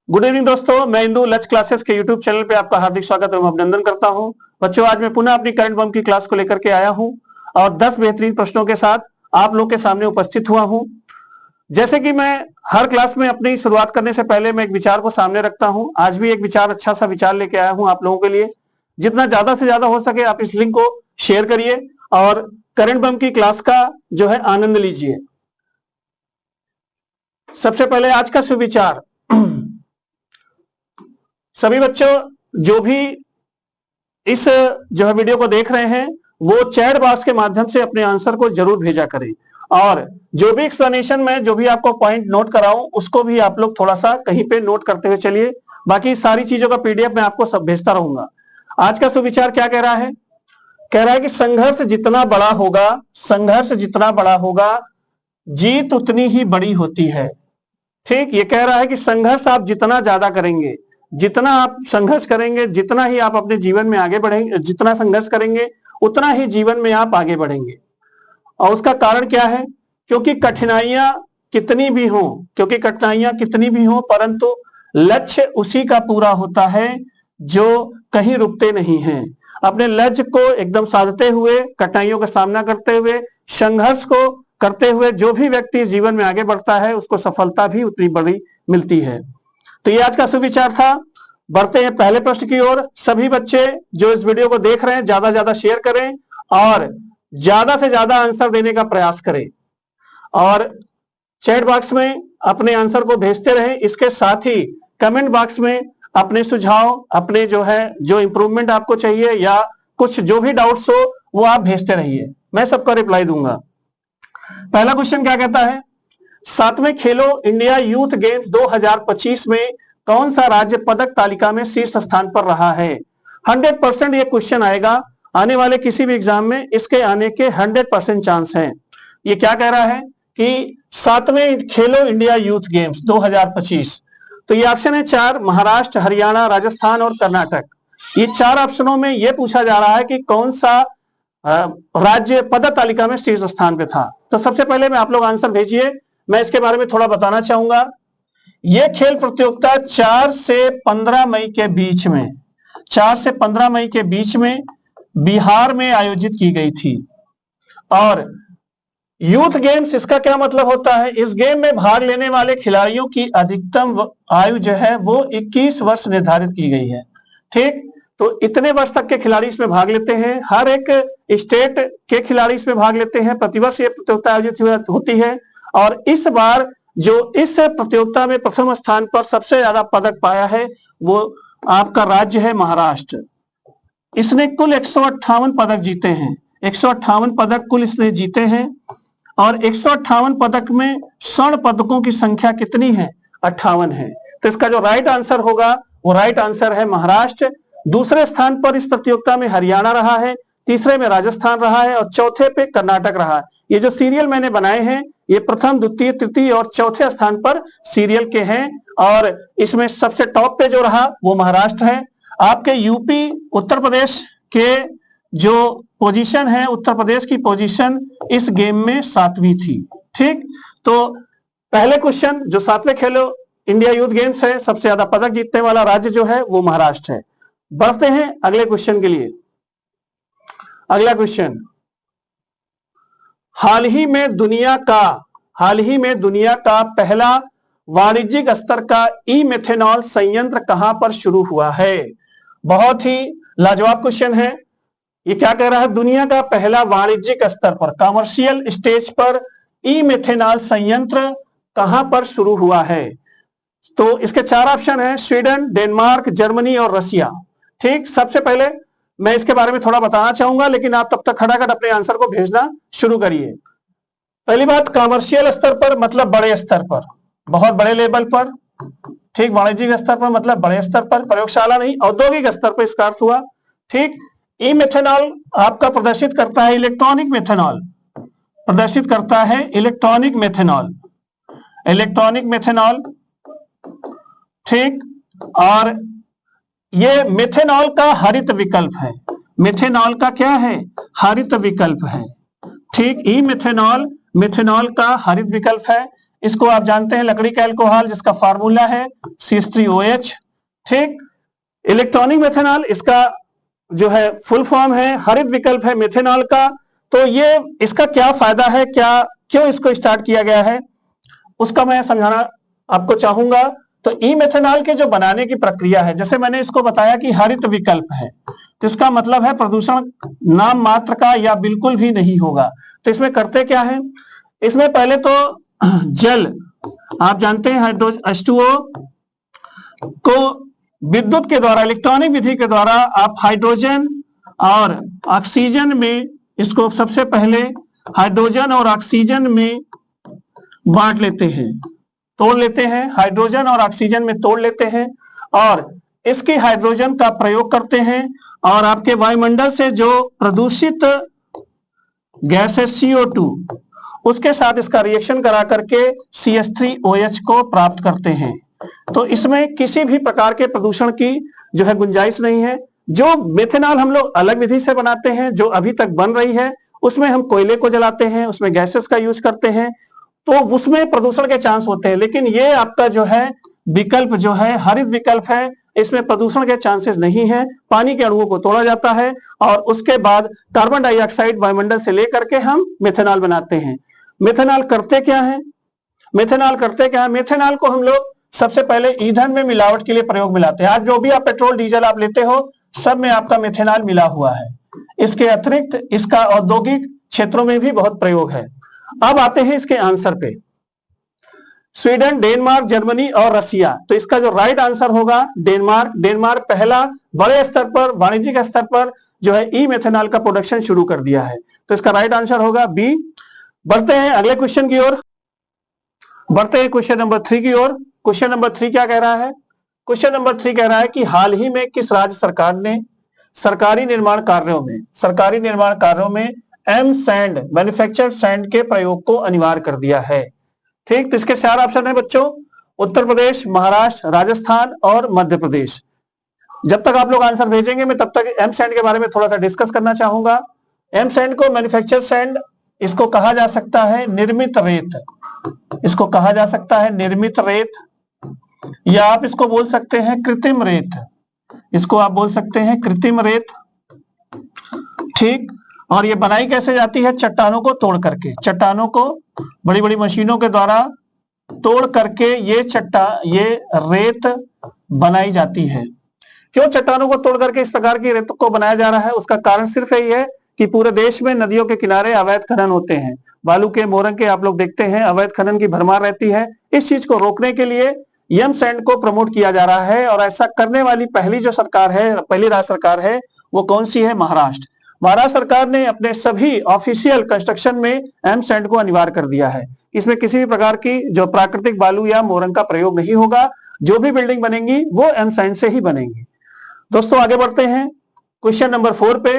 Good evening दोस्तों, मैं इंदू लच क्लासेस के यूट्यूब चैनल पे आपका हार्दिक स्वागत एवं अभिनंदन करता हूं। बच्चों, आज मैं पुनः अपनी करंट बम की क्लास को लेकर के आया हूं और 10 बेहतरीन प्रश्नों के साथ आप लोग के सामने उपस्थित हुआ हूं। जैसे कि मैं हर क्लास में अपनी शुरुआत करने से पहले मैं एक विचार को सामने रखता हूं। आज भी एक विचार, अच्छा सा विचार लेके आया हूं आप लोगों के लिए। जितना ज्यादा से ज्यादा हो सके आप इस लिंक को शेयर करिए और करंट बम की क्लास का जो है आनंद लीजिए। सबसे पहले आज का सुविचार, सभी बच्चों जो भी इस जो है वीडियो को देख रहे हैं वो चैट बॉक्स के माध्यम से अपने आंसर को जरूर भेजा करें और जो भी एक्सप्लेनेशन में जो भी आपको पॉइंट नोट कराऊं उसको भी आप लोग थोड़ा सा कहीं पे नोट करते हुए चलिए। बाकी सारी चीजों का पीडीएफ मैं आपको सब भेजता रहूंगा। आज का सुविचार क्या कह रहा है? कह रहा है कि संघर्ष जितना बड़ा होगा जीत उतनी ही बड़ी होती है। ठीक, ये कह रहा है कि संघर्ष आप जितना ज्यादा करेंगे, जितना आप संघर्ष करेंगे, जितना ही आप अपने जीवन में आगे बढ़ेंगे, जितना संघर्ष करेंगे उतना ही जीवन में आप आगे बढ़ेंगे। और उसका कारण क्या है? क्योंकि कठिनाइयां कितनी भी हों परंतु लक्ष्य उसी का पूरा होता है जो कहीं रुकते नहीं हैं। अपने लक्ष्य को एकदम साधते हुए, कठिनाइयों का सामना करते हुए, संघर्ष को करते हुए जो भी व्यक्ति जीवन में आगे बढ़ता है उसको सफलता भी उतनी बड़ी मिलती है। तो ये आज का सुविचार था। बढ़ते हैं पहले प्रश्न की ओर। सभी बच्चे जो इस वीडियो को देख रहे हैं ज्यादा से ज्यादा शेयर करें और ज्यादा से ज्यादा आंसर देने का प्रयास करें और चैट बॉक्स में अपने आंसर को भेजते रहें। इसके साथ ही कमेंट बॉक्स में अपने सुझाव, अपने जो इंप्रूवमेंट आपको चाहिए या कुछ जो भी डाउट्स हो वो आप भेजते रहिए, मैं सबका रिप्लाई दूंगा। पहला क्वेश्चन क्या कहता है? 7वें खेलो इंडिया यूथ गेम्स 2025 में कौन सा राज्य पदक तालिका में शीर्ष स्थान पर रहा है? 100% ये क्वेश्चन आएगा आने वाले किसी भी एग्जाम में, इसके आने के 100% चांस हैं। ये क्या कह रहा है कि 7वें खेलो इंडिया यूथ गेम्स 2025, तो ये ऑप्शन है 4, महाराष्ट्र, हरियाणा, राजस्थान और कर्नाटक। ये 4 ऑप्शनों में ये पूछा जा रहा है कि कौन सा राज्य पदक तालिका में शीर्ष स्थान पे था। तो सबसे पहले में आप लोग आंसर भेजिए, मैं इसके बारे में थोड़ा बताना चाहूंगा। यह खेल प्रतियोगिता 4 से 15 मई के बीच में बिहार में आयोजित की गई थी। और यूथ गेम्स, इसका क्या मतलब होता है? इस गेम में भाग लेने वाले खिलाड़ियों की अधिकतम आयु जो है वो 21 वर्ष निर्धारित की गई है। ठीक, तो इतने वर्ष तक के खिलाड़ी इसमें भाग लेते हैं। हर एक स्टेट के खिलाड़ी इसमें भाग लेते हैं। प्रतिवर्ष ये प्रतियोगिता आयोजित होती है और इस बार जो इस प्रतियोगिता में प्रथम स्थान पर सबसे ज्यादा पदक पाया है वो आपका राज्य है महाराष्ट्र। इसने कुल 158 पदक जीते हैं। 158 पदक कुल इसने जीते हैं और 158 पदक में स्वर्ण पदकों की संख्या कितनी है? 58 है। तो इसका जो राइट आंसर होगा वो राइट आंसर है महाराष्ट्र। दूसरे स्थान पर इस प्रतियोगिता में हरियाणा रहा है, तीसरे में राजस्थान रहा है और चौथे पे कर्नाटक रहा है। ये जो सीरियल मैंने बनाए हैं ये प्रथम, द्वितीय, तृतीय और चौथे स्थान पर सीरियल के हैं और इसमें सबसे टॉप पे जो रहा वो महाराष्ट्र है। आपके यूपी, उत्तर प्रदेश के जो पोजीशन है, उत्तर प्रदेश की पोजीशन इस गेम में 7वीं थी। ठीक, तो पहले क्वेश्चन जो 7वें खेलो इंडिया यूथ गेम्स है, सबसे ज्यादा पदक जीतने वाला राज्य जो है वो महाराष्ट्र है। बढ़ते हैं अगले क्वेश्चन के लिए। अगला क्वेश्चन, हाल ही में दुनिया का पहला वाणिज्यिक स्तर का ई मेथेनॉल संयंत्र कहां पर शुरू हुआ है? बहुत ही लाजवाब क्वेश्चन है। ये क्या कह रहा है? दुनिया का पहला वाणिज्यिक स्तर पर, कमर्शियल स्टेज पर ई मेथेनॉल संयंत्र कहां पर शुरू हुआ है? तो इसके 4 ऑप्शन हैं, स्वीडन, डेनमार्क, जर्मनी और रशिया। ठीक, सबसे पहले मैं इसके बारे में थोड़ा बताना चाहूंगा लेकिन आप तब तक खटाखट अपने आंसर को भेजना शुरू करिए। पहली बात, कमर्शियल स्तर पर मतलब बड़े स्तर पर, बहुत बड़े लेवल पर। ठीक, वाणिज्यिक स्तर पर मतलब बड़े स्तर पर, प्रयोगशाला नहीं, औद्योगिक स्तर पर इसका अर्थ हुआ। ठीक, ई मेथेनॉल आपका प्रदर्शित करता है इलेक्ट्रॉनिक मेथेनॉल। ठीक, और ये मेथेनॉल का हरित विकल्प है। मेथेनॉल का क्या है? हरित विकल्प है। ठीक, ई मेथेनॉल का हरित विकल्प है। इसको आप जानते हैं लकड़ी का अल्कोहल, जिसका फार्मूला है CH3OH। ठीक, इलेक्ट्रॉनिक मेथेनॉल इसका जो है फुल फॉर्म है, हरित विकल्प है मेथेनॉल का। तो ये इसका क्या फायदा है, क्या क्यों इसको स्टार्ट किया गया है, उसका मैं समझाना आपको चाहूंगा। तो ई मेथेनॉल के जो बनाने की प्रक्रिया है, जैसे मैंने इसको बताया कि हरित विकल्प है, तो इसका मतलब है प्रदूषण नाम मात्र का या बिल्कुल भी नहीं होगा। तो इसमें करते क्या है, इसमें पहले तो जल, आप जानते हैं H2O को विद्युत के द्वारा, इलेक्ट्रॉनिक विधि के द्वारा आप हाइड्रोजन और ऑक्सीजन में, इसको सबसे पहले हाइड्रोजन और ऑक्सीजन में बांट लेते हैं, तोड़ लेते हैं, हाइड्रोजन और ऑक्सीजन में तोड़ लेते हैं और इसकी हाइड्रोजन का प्रयोग करते हैं और आपके वायुमंडल से जो प्रदूषित गैस है CO2, उसके साथ इसका रिएक्शन करा करके CH3OH को प्राप्त करते हैं। तो इसमें किसी भी प्रकार के प्रदूषण की जो है गुंजाइश नहीं है। जो मेथेनॉल हम लोग अलग विधि से बनाते हैं, जो अभी तक बन रही है, उसमें हम कोयले को जलाते हैं, उसमें गैसेस का यूज करते हैं, तो उसमें प्रदूषण के चांस होते हैं। लेकिन ये आपका जो है विकल्प जो है हरित विकल्प है, इसमें प्रदूषण के चांसेस नहीं है। पानी के अणुओं को तोड़ा जाता है और उसके बाद कार्बन डाइऑक्साइड वायुमंडल से लेकर के हम मेथेनॉल बनाते हैं। मेथेनॉल करते क्या है, मेथेनॉल करते क्या है, मेथेनॉल को हम लोग सबसे पहले ईंधन में मिलावट के लिए प्रयोग में लाते हैं। आज जो भी आप पेट्रोल डीजल आप लेते हो, सब में आपका मेथेनॉल मिला हुआ है। इसके अतिरिक्त इसका औद्योगिक क्षेत्रों में भी बहुत प्रयोग है। अब आते हैं इसके आंसर पे, स्वीडन, डेनमार्क, जर्मनी और रसिया। तो इसका जो राइट आंसर होगा डेनमार्क। डेनमार्क पहला बड़े स्तर पर, वाणिज्यिक स्तर पर जो है ई मेथेनॉल का प्रोडक्शन शुरू कर दिया है। तो इसका राइट आंसर होगा बी। बढ़ते हैं अगले क्वेश्चन की ओर, बढ़ते हैं क्वेश्चन नंबर 3 की ओर। क्वेश्चन नंबर 3 क्या कह रहा है, क्वेश्चन नंबर 3 कह रहा है कि हाल ही में किस राज्य सरकार ने सरकारी निर्माण कार्यों में एम सैंड, मैन्युफैक्चर्ड सैंड के प्रयोग को अनिवार्य कर दिया है। ठीक, तो इसके 4 ऑप्शन है बच्चों, उत्तर प्रदेश, महाराष्ट्र, राजस्थान और मध्य प्रदेश। जब तक आप लोग आंसर भेजेंगे, मैं तब तक एम सैंड के बारे में थोड़ा सा डिस्कस करना चाहूंगा। एम सैंड को मैन्युफैक्चर सैंड, इसको कहा जा सकता है निर्मित रेत, इसको कहा जा सकता है निर्मित रेत, या आप इसको बोल सकते हैं कृत्रिम रेत, इसको आप बोल सकते हैं कृत्रिम रेत। ठीक, और ये बनाई कैसे जाती है, चट्टानों को तोड़ करके, चट्टानों को बड़ी बड़ी मशीनों के द्वारा तोड़ करके ये रेत बनाई जाती है। क्यों चट्टानों को तोड़ करके इस प्रकार की रेत को बनाया जा रहा है, उसका कारण सिर्फ यही है कि पूरे देश में नदियों के किनारे अवैध खनन होते हैं, बालू के, मोरंग के, आप लोग देखते हैं अवैध खनन की भरमार रहती है। इस चीज को रोकने के लिए एम सैंड को प्रमोट किया जा रहा है और ऐसा करने वाली पहली जो सरकार है, पहली राज्य सरकार है, वो कौन सी है, महाराष्ट्र। महाराष्ट्र सरकार ने अपने सभी ऑफिशियल कंस्ट्रक्शन में एम सैंड को अनिवार्य कर दिया है। इसमें किसी भी प्रकार की जो प्राकृतिक बालू या मोरंग का प्रयोग नहीं होगा, जो भी बिल्डिंग बनेंगी वो एम सैंड से ही बनेंगी। दोस्तों आगे बढ़ते हैं क्वेश्चन नंबर 4 पे।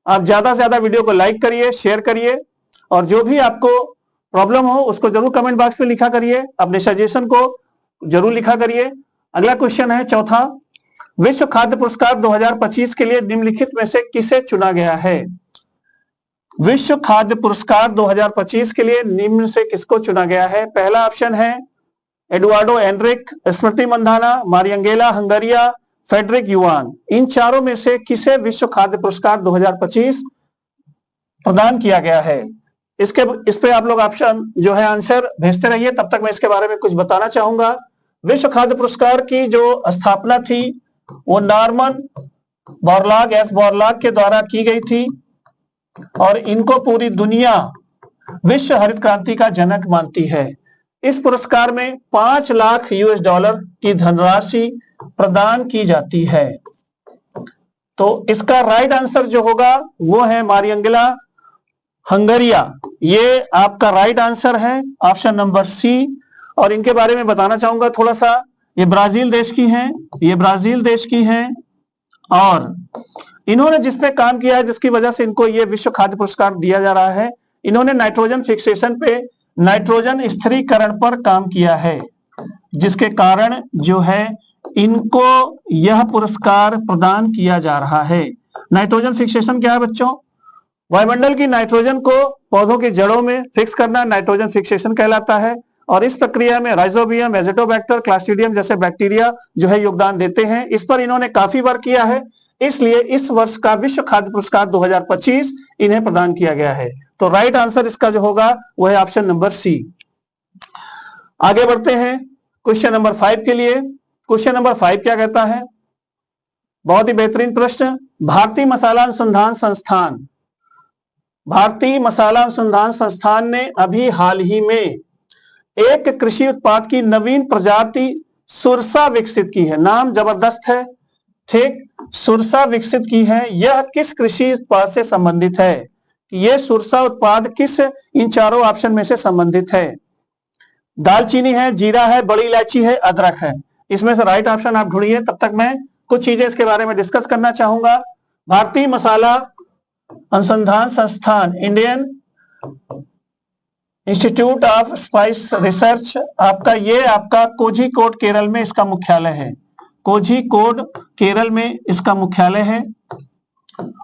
आप ज्यादा से ज्यादा वीडियो को लाइक करिए, शेयर करिए और जो भी आपको प्रॉब्लम हो उसको जरूर कमेंट बॉक्स में लिखा करिए, अपने सजेशन को जरूर लिखा करिए। अगला क्वेश्चन है चौथा, विश्व खाद्य पुरस्कार 2025 के लिए निम्नलिखित में से किसे चुना गया है। विश्व खाद्य पुरस्कार 2025 के लिए निम्न से किसको चुना गया है। पहला ऑप्शन है Eduardo Anrich, Smriti Mandhana, मारियंगेला हंगरिया, Frederick युवान। इन चारों में से किसे विश्व खाद्य पुरस्कार 2025 प्रदान किया गया है। इस पे आप लोग ऑप्शन जो है आंसर भेजते रहिए, तब तक मैं इसके बारे में कुछ बताना चाहूंगा। विश्व खाद्य पुरस्कार की जो स्थापना थी वो नॉर्मन बोरलॉग, एस बोरलॉग के द्वारा की गई थी और इनको पूरी दुनिया विश्व हरित क्रांति का जनक मानती है। इस पुरस्कार में 5 लाख US$ की धनराशि प्रदान की जाती है। तो इसका राइट आंसर जो होगा वो है मारियंगेला हंगरिया। ये आपका राइट आंसर है, ऑप्शन नंबर सी। और इनके बारे में बताना चाहूंगा थोड़ा सा। ये ब्राजील देश की हैं, ये ब्राजील देश की हैं और इन्होंने जिस पे काम किया है, जिसकी वजह से इनको ये विश्व खाद्य पुरस्कार दिया जा रहा है, इन्होंने नाइट्रोजन फिक्सेशन पे, नाइट्रोजन स्थिरीकरण पर काम किया है, जिसके कारण जो है इनको यह पुरस्कार प्रदान किया जा रहा है। नाइट्रोजन फिक्सेशन क्या है बच्चों, वायुमंडल की नाइट्रोजन को पौधों की जड़ों में फिक्स करना नाइट्रोजन फिक्सेशन कहलाता है। और इस प्रक्रिया में राइजोबियम, एजिटोबैक्टर, क्लास्ट्रीडियम जैसे बैक्टीरिया जो है योगदान देते हैं। इस पर इन्होंने काफी वर्क किया है, इसलिए इस वर्ष का विश्व खाद्य पुरस्कार 2025 इन्हें प्रदान किया गया है। तो राइट आंसर इसका जो होगा वह है ऑप्शन नंबर सी। आगे बढ़ते हैं क्वेश्चन नंबर 5 के लिए। क्वेश्चन नंबर 5 क्या कहता है, बहुत ही बेहतरीन प्रश्न। भारतीय मसाला अनुसंधान संस्थान, भारतीय मसाला अनुसंधान संस्थान ने अभी हाल ही में एक कृषि उत्पाद की नवीन प्रजाति सुरसा विकसित की है। नाम जबरदस्त है, ठीक, सुरसा विकसित की है। यह किस कृषि उत्पाद से संबंधित है कि यह सुरसा उत्पाद किस इन चारों ऑप्शन में से संबंधित है? दालचीनी है, जीरा है, बड़ी इलायची है, अदरक है। इसमें से राइट ऑप्शन आप ढूंढिए, तब तक मैं कुछ चीजें इसके बारे में डिस्कस करना चाहूंगा। भारतीय मसाला अनुसंधान संस्थान, Indian institute of spice research, आपका कोझिकोड केरल में इसका मुख्यालय है। कोझिकोड केरल में इसका मुख्यालय है।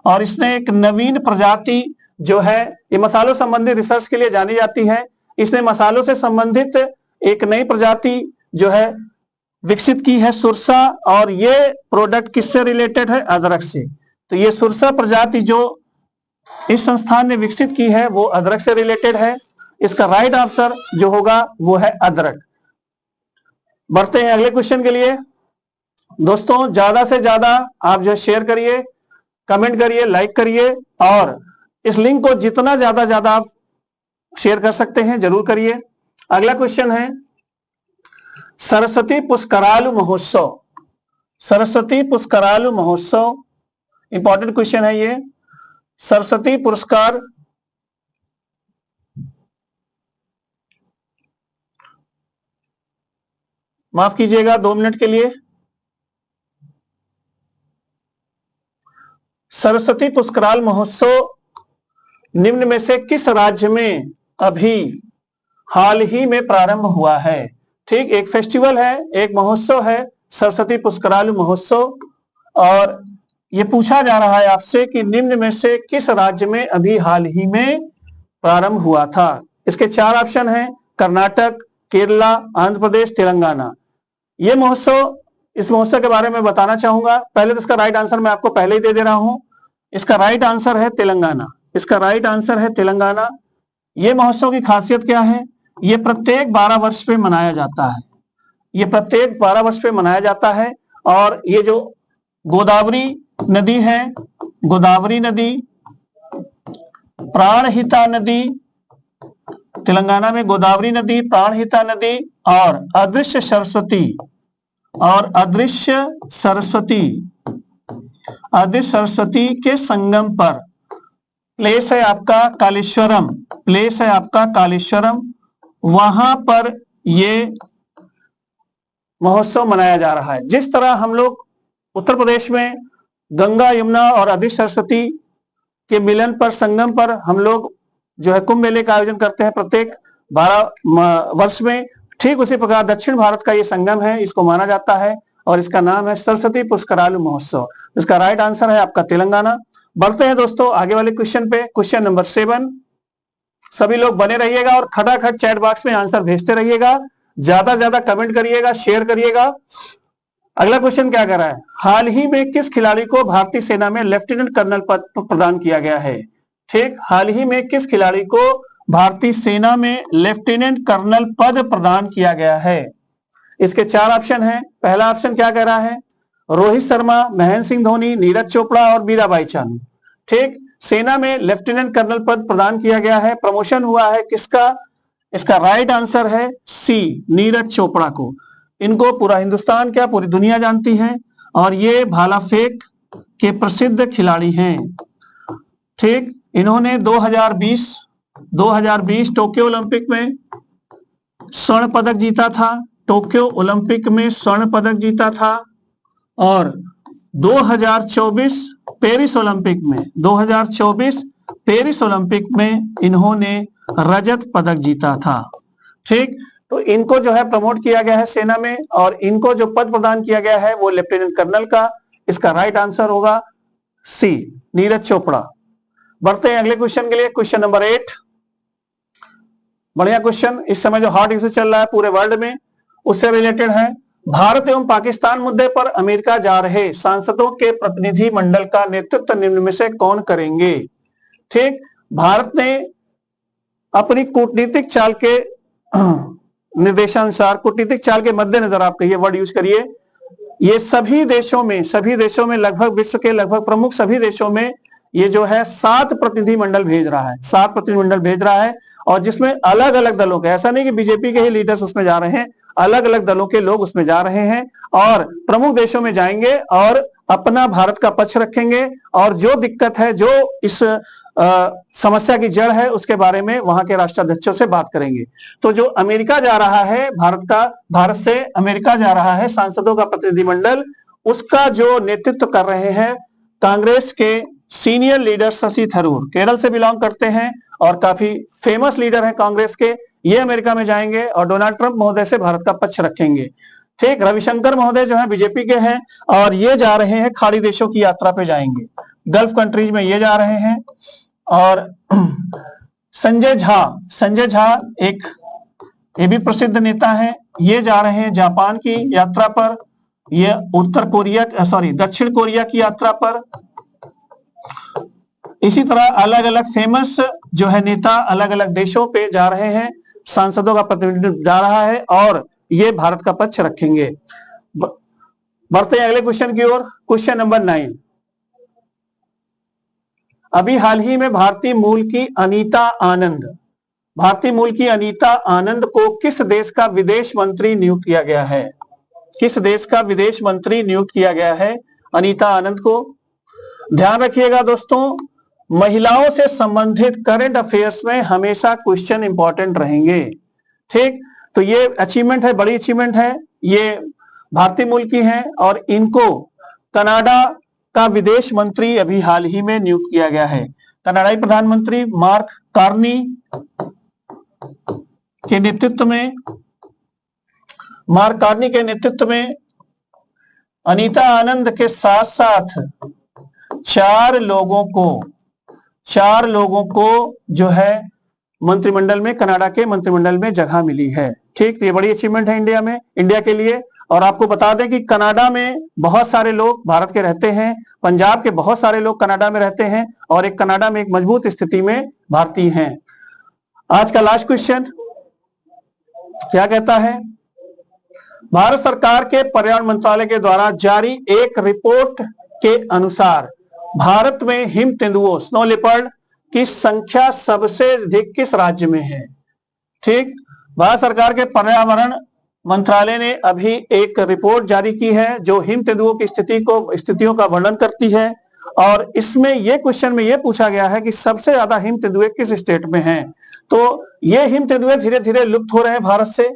और इसने एक नवीन प्रजाति जो है, ये मसालों संबंधित रिसर्च के लिए जानी जाती है। इसने मसालों से संबंधित एक नई प्रजाति जो है विकसित की है, सुरसा। और ये प्रोडक्ट किससे रिलेटेड है? अदरक से। तो ये सुरसा प्रजाति जो इस संस्थान ने विकसित की है वो अदरक से रिलेटेड है। इसका राइट आंसर जो होगा वो है अदरक। बढ़ते हैं अगले क्वेश्चन के लिए। दोस्तों ज्यादा से ज्यादा आप जो शेयर करिए, कमेंट करिए, लाइक करिए, और इस लिंक को जितना ज्यादा आप शेयर कर सकते हैं जरूर करिए। अगला क्वेश्चन है सरस्वती पुष्करालु महोत्सव। सरस्वती पुष्करालु महोत्सव इंपॉर्टेंट क्वेश्चन है ये। सरस्वती पुरस्कार माफ कीजिएगा 2 मिनट के लिए। सरस्वती पुष्कराल महोत्सव निम्न में से किस राज्य में अभी हाल ही में प्रारंभ हुआ है? ठीक, एक फेस्टिवल है, एक महोत्सव है सरस्वती पुष्करालु महोत्सव। और ये पूछा जा रहा है आपसे कि निम्न में से किस राज्य में अभी हाल ही में प्रारंभ हुआ था। इसके 4 ऑप्शन हैं, कर्नाटक, केरला, आंध्र प्रदेश, तेलंगाना। ये महोत्सव, इस महोत्सव के बारे में बताना चाहूंगा। पहले तो इसका राइट आंसर मैं आपको पहले ही दे रहा हूं। इसका राइट आंसर है तेलंगाना। इसका राइट आंसर है तेलंगाना। ये महोत्सव की खासियत क्या है? ये प्रत्येक 12 वर्ष पे मनाया जाता है। ये प्रत्येक 12 वर्ष पे मनाया जाता है। और ये जो गोदावरी नदी है, गोदावरी नदी, प्राणहिता नदी, तेलंगाना में गोदावरी नदी, प्राणहिता नदी और अदृश्य सरस्वती, और अदृश्य सरस्वती के संगम पर प्लेस है आपका कालेश्वरम, प्लेस है आपका कालेश्वरम। वहां पर ये महोत्सव मनाया जा रहा है। जिस तरह हम लोग उत्तर प्रदेश में गंगा, यमुना और अदृश्य सरस्वती के मिलन पर, संगम पर हम लोग जो है कुंभ मेले का आयोजन करते हैं प्रत्येक 12 वर्ष में, ठीक उसी प्रकार दक्षिण भारत का ये संगम है, इसको माना जाता है और इसका नाम है सरस्वती पुष्करालु महोत्सव। इसका राइट आंसर है आपका तेलंगाना। बढ़ते हैं दोस्तों आगे वाले क्वेश्चन पे, क्वेश्चन नंबर 7। सभी लोग बने रहिएगा और खटाखट चैट बॉक्स में आंसर भेजते रहिएगा, ज्यादा कमेंट करिएगा, शेयर करिएगा। अगला क्वेश्चन क्या कर रहा है, हाल ही में किस खिलाड़ी को भारतीय सेना में लेफ्टिनेंट कर्नल पद प्रदान किया गया है? ठीक, हाल ही में किस खिलाड़ी को भारतीय सेना में लेफ्टिनेंट कर्नल पद प्रदान किया गया है? इसके 4 ऑप्शन हैं। पहला ऑप्शन क्या कह रहा है, रोहित शर्मा, महेंद्र सिंह धोनी, नीरज चोपड़ा और मीराबाई चानू। ठीक, सेना में लेफ्टिनेंट कर्नल पद प्रदान किया गया है, प्रमोशन हुआ है किसका? इसका राइट आंसर है सी, नीरज चोपड़ा को। इनको पूरा हिंदुस्तान क्या पूरी दुनिया जानती है और ये भाला फेंक के प्रसिद्ध खिलाड़ी हैं। ठीक, इन्होंने 2020 टोक्यो ओलंपिक में स्वर्ण पदक जीता था, टोक्यो ओलंपिक में स्वर्ण पदक जीता था। और 2024 पेरिस ओलंपिक में इन्होंने रजत पदक जीता था। ठीक, तो इनको जो है प्रमोट किया गया है सेना में और इनको जो पद प्रदान किया गया है वो लेफ्टिनेंट कर्नल का। इसका राइट आंसर होगा सी, नीरज चोपड़ा। बढ़ते हैं अगले क्वेश्चन के लिए, क्वेश्चन नंबर 8। बढ़िया क्वेश्चन। इस समय जो हॉट इश्यू चल रहा है पूरे वर्ल्ड में उससे रिलेटेड है। भारत एवं पाकिस्तान मुद्दे पर अमेरिका जा रहे सांसदों के प्रतिनिधि मंडल का नेतृत्व निम्न में से कौन करेंगे? ठीक, भारत ने अपनी कूटनीतिक चाल के निर्देशानुसार, कूटनीतिक चाल के मद्देनजर, आप कहिए वर्ड यूज करिए, ये सभी देशों में लगभग विश्व के लगभग प्रमुख सभी देशों में ये जो है 7 प्रतिनिधि मंडल भेज रहा है, 7 प्रतिनिधि मंडल भेज रहा है। और जिसमें अलग अलग दलों के, ऐसा नहीं कि बीजेपी के ही लीडर्स उसमें जा रहे हैं, अलग अलग दलों के लोग उसमें जा रहे हैं और प्रमुख देशों में जाएंगे और अपना भारत का पक्ष रखेंगे और जो दिक्कत है, जो इस समस्या की जड़ है, उसके बारे में वहां के राष्ट्राध्यक्षों से बात करेंगे। तो जो अमेरिका जा रहा है, भारत से अमेरिका जा रहा है सांसदों का प्रतिनिधिमंडल, उसका जो नेतृत्व कर रहे हैं कांग्रेस के सीनियर लीडर शशि थरूर, केरल से बिलोंग करते हैं और काफी फेमस लीडर हैं कांग्रेस के। ये अमेरिका में जाएंगे और डोनाल्ड ट्रंप महोदय से भारत का पक्ष रखेंगे। ठीक, रविशंकर महोदय जो है बीजेपी के हैं और ये जा रहे हैं खाड़ी देशों की यात्रा पे जाएंगे, गल्फ कंट्रीज में ये जा रहे हैं। और संजय झा एक ये भी प्रसिद्ध नेता है, ये जा रहे हैं जापान की यात्रा पर, ये दक्षिण कोरिया की यात्रा पर। इसी तरह अलग अलग फेमस जो है नेता अलग अलग देशों पे जा रहे हैं, सांसदों का प्रतिनिधित्व जा रहा है और ये भारत का पक्ष रखेंगे। बढ़ते हैं अगले क्वेश्चन की ओर। Question number 9। अभी हाल ही में भारतीय मूल की अनीता आनंद को किस देश का विदेश मंत्री नियुक्त किया गया है? किस देश का विदेश मंत्री नियुक्त किया गया है अनीता आनंद को? ध्यान रखिएगा दोस्तों, महिलाओं से संबंधित करंट अफेयर्स में हमेशा क्वेश्चन इंपॉर्टेंट रहेंगे। ठीक, तो ये अचीवमेंट है, बड़ी अचीवमेंट है, ये भारतीय मूल की है और इनको कनाडा का विदेश मंत्री अभी हाल ही में नियुक्त किया गया है। कनाडाई प्रधानमंत्री मार्क कार्नी के नेतृत्व में अनीता आनंद के साथ साथ 4 लोगों को जो है मंत्रिमंडल में, कनाडा के मंत्रिमंडल में जगह मिली है। ठीक, तो ये बड़ी अचीवमेंट है इंडिया के लिए। और आपको बता दें कि कनाडा में बहुत सारे लोग भारत के रहते हैं, पंजाब के बहुत सारे लोग कनाडा में रहते हैं और एक कनाडा में एक मजबूत स्थिति में भारतीय हैं। आज का लास्ट क्वेश्चन क्या कहता है? भारत सरकार के पर्यावरण मंत्रालय के द्वारा जारी एक रिपोर्ट के अनुसार भारत में हिम तेंदुओं, स्नो लेपर्ड की संख्या सबसे अधिक किस राज्य में है? ठीक, भारत सरकार के पर्यावरण मंत्रालय ने अभी एक रिपोर्ट जारी की है जो हिम तेंदुओं की स्थितियों का वर्णन करती है और इसमें ये क्वेश्चन में ये पूछा गया है कि सबसे ज्यादा हिम तेंदुए किस स्टेट में हैं। तो ये हिम तेंदुए धीरे धीरे लुप्त हो रहे हैं भारत से,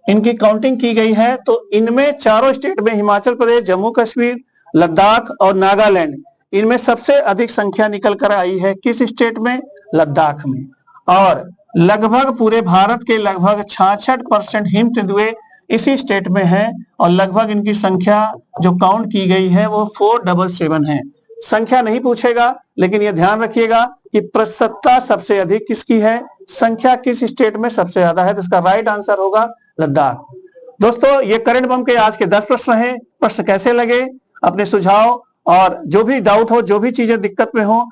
इनकी काउंटिंग की गई है तो इनमें 4 स्टेट में, हिमाचल प्रदेश, जम्मू कश्मीर, लद्दाख और नागालैंड, इनमें सबसे अधिक संख्या निकल कर आई है। किस स्टेट में? लद्दाख में। और लगभग पूरे भारत के लगभग 66% हिम तेंदुए इसी स्टेट में है और लगभग इनकी संख्या जो काउंट की गई है वो 477 है। संख्या नहीं पूछेगा लेकिन ये ध्यान रखिएगा कि प्रतिशतता सबसे अधिक किसकी है, संख्या किस स्टेट में सबसे ज्यादा है, तो इसका राइट आंसर होगा लद्दाख। दोस्तों, ये करंट बम के आज के 10 प्रश्न हैं। प्रश्न कैसे लगे? अपने सुझाव और जो भी डाउट हो, जो भी चीजें दिक्कत में हो,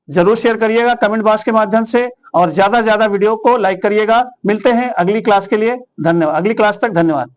जरूर शेयर करिएगा कमेंट बॉक्स के माध्यम से और ज्यादा से ज्यादा वीडियो को लाइक करिएगा। मिलते हैं अगली क्लास के लिए। धन्यवाद। अगली क्लास तक धन्यवाद।